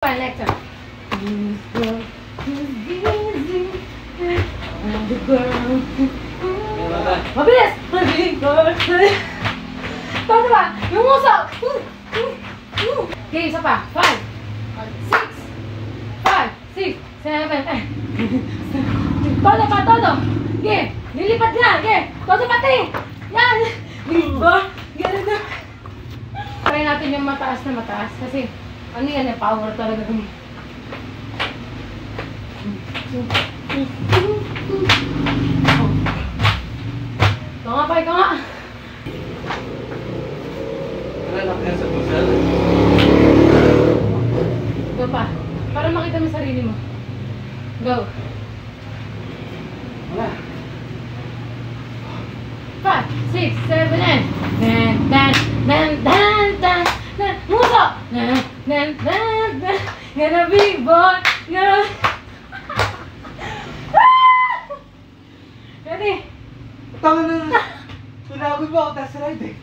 Next one. Mabilis! Paano ba? Yung uso! Okay, isa pa. 5, 6, 7, 8. Todo pa, todo! Okay, lilipat na! Okay, todo pati! Yan! Diba? Ganito. Try natin yung mataas na mataas. Kasi, ano yan, power talaga. Ikaw nga pa, ikaw nga. Nanak niya sa pusal. Go pa. Para makita mo sarili mo. Go. Wala. 5, 6, 7, 8. Muso! Gonna be born. Ready? Tama na. Pinagod mo ako, tas ride eh.